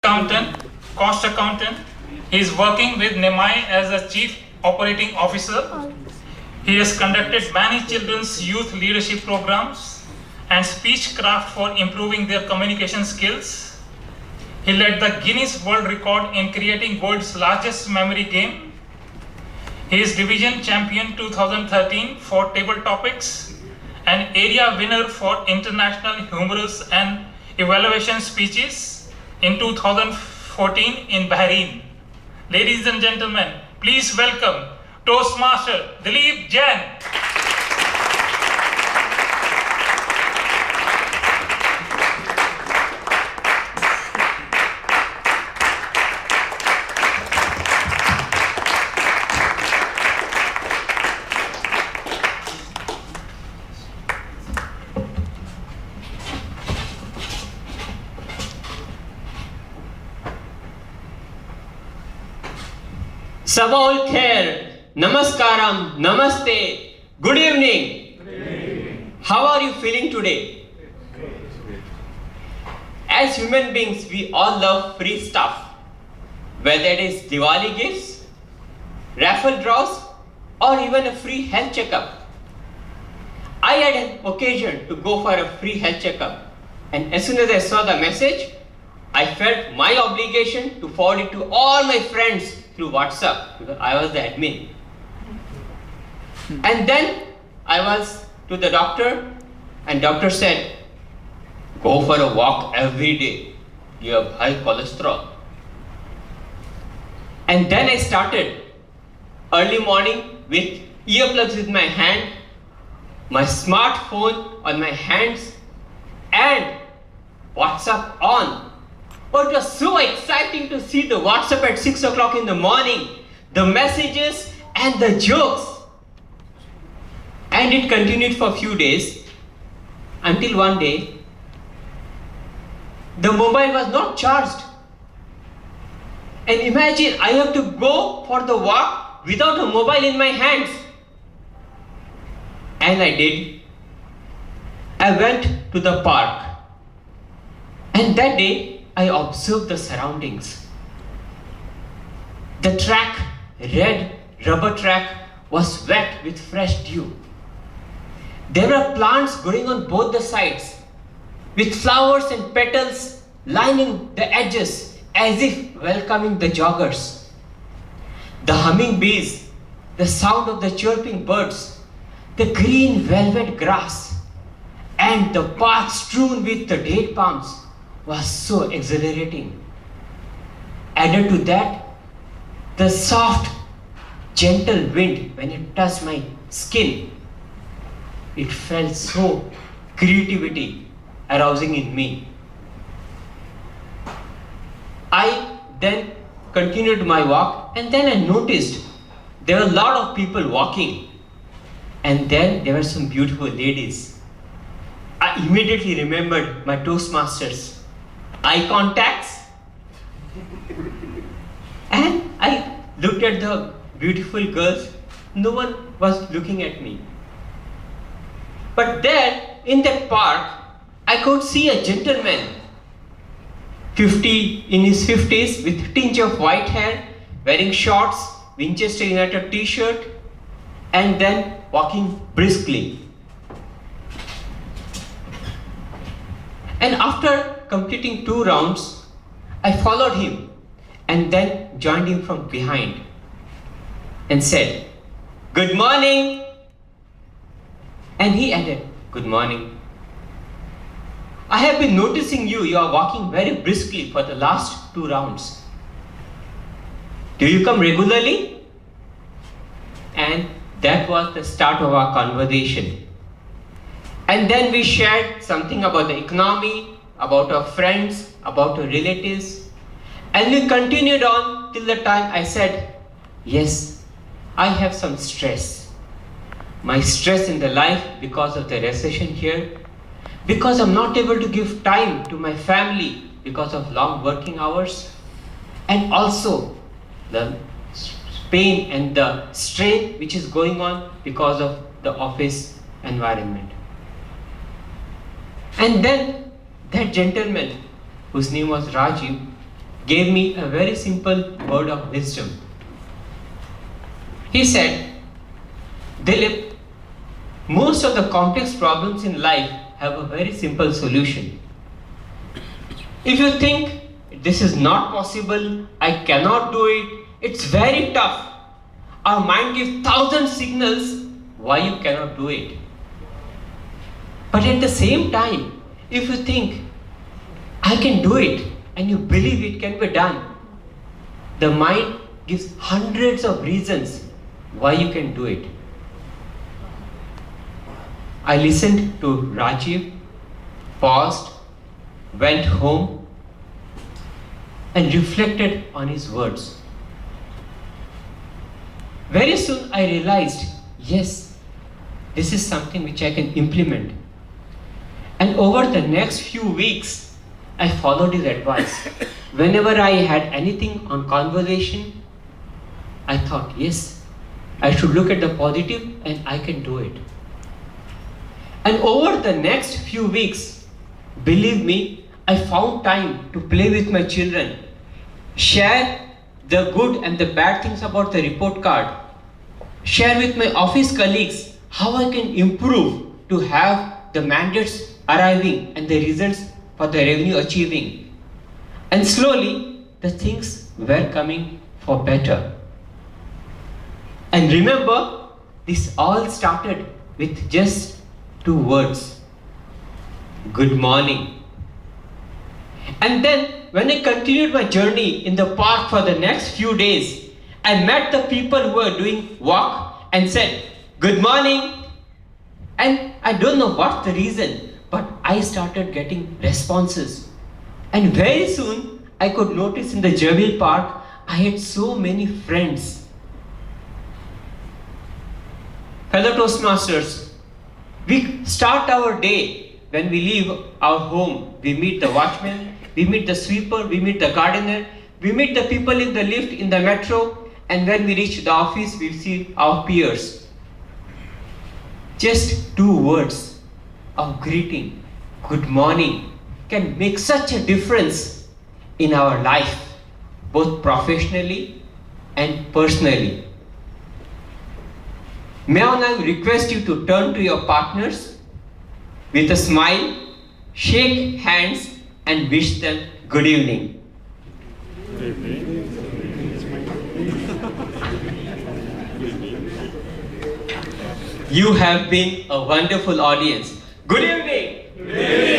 accountant, cost accountant. He is working with NEMAI as a chief operating officer. He has conducted many children's youth leadership programs and speech craft for improving their communication skills. He led the Guinness World Record in creating world's largest memory game. He is division champion 2013 for table topics and area winner for international humorous and evaluation speeches in 2014 in Bahrain. Ladies and gentlemen, please welcome Toastmaster Dilip Jain. Sabol Khair, Namaskaram, Namaste, good evening. Good evening. How are you feeling today? As human beings, we all love free stuff, whether it is Diwali gifts, raffle draws, or even a free health checkup. I had an occasion to go for a free health checkup, and as soon as I saw the message, I felt my obligation to forward it to all my friends through WhatsApp because I was the admin. And then I was to the doctor and doctor said, go for a walk every day. You have high cholesterol. And then I started early morning with earplugs in my hand, my smartphone on my hands and WhatsApp on. But it was so exciting to see the WhatsApp at 6 o'clock in the morning, the messages and the jokes. And it continued for a few days until one day, the mobile was not charged. And imagine I have to go for the walk without a mobile in my hands. And I did. I went to the park. And that day, I observed the surroundings. The track, red rubber track, was wet with fresh dew. There were plants growing on both the sides, with flowers and petals lining the edges as if welcoming the joggers. The humming bees, the sound of the chirping birds, the green velvet grass, and the path strewn with the date palms was so exhilarating. Added to that, the soft, gentle wind when it touched my skin, it felt so creativity arousing in me. I then continued my walk and then I noticed there were a lot of people walking and then there were some beautiful ladies. I immediately remembered my Toastmasters. Eye contacts, and I looked at the beautiful girls. No one was looking at me. But there in that park, I could see a gentleman, in his 50s, with a tinge of white hair, wearing shorts, Winchester United t-shirt, and then walking briskly. And after completing 2 rounds, I followed him and then joined him from behind and said, "Good morning." And he added, "Good morning. I have been noticing you are walking very briskly for the last 2 rounds. Do you come regularly?" And that was the start of our conversation. And then we shared something about the economy, about our friends, about our relatives. And we continued on till the time I said, yes, I have some stress. My stress in the life because of the recession here, because I'm not able to give time to my family because of long working hours, and also the pain and the strain which is going on because of the office environment. And then that gentleman, whose name was Rajiv, gave me a very simple word of wisdom. He said, Dilip, most of the complex problems in life have a very simple solution. If you think this is not possible, I cannot do it, it's very tough, our mind gives 1,000 signals why you cannot do it. But at the same time, if you think I can do it and you believe it can be done, the mind gives hundreds of reasons why you can do it. I listened to Rajiv, paused, went home, and reflected on his words. Very soon I realized, yes, this is something which I can implement. And over the next few weeks, I followed his advice. Whenever I had anything on conversation, I thought, yes, I should look at the positive and I can do it. And over the next few weeks, believe me, I found time to play with my children, share the good and the bad things about the report card, share with my office colleagues how I can improve to have the mandates arriving and the results for the revenue achieving. And slowly, the things were coming for better. And remember, this all started with just 2 words. Good morning. And then, when I continued my journey in the park for the next few days, I met the people who were doing walk and said, good morning. And I don't know what's the reason, but I started getting responses. And very soon, I could notice in the Jabil Park, I had so many friends. Fellow Toastmasters, we start our day when we leave our home. We meet the watchman, we meet the sweeper, we meet the gardener, we meet the people in the lift, in the metro, and when we reach the office, we see our peers. Just 2 words of greeting, good morning, can make such a difference in our life, both professionally and personally. May I now request you to turn to your partners with a smile, shake hands, and wish them good evening. You have been a wonderful audience. Good evening. Good evening.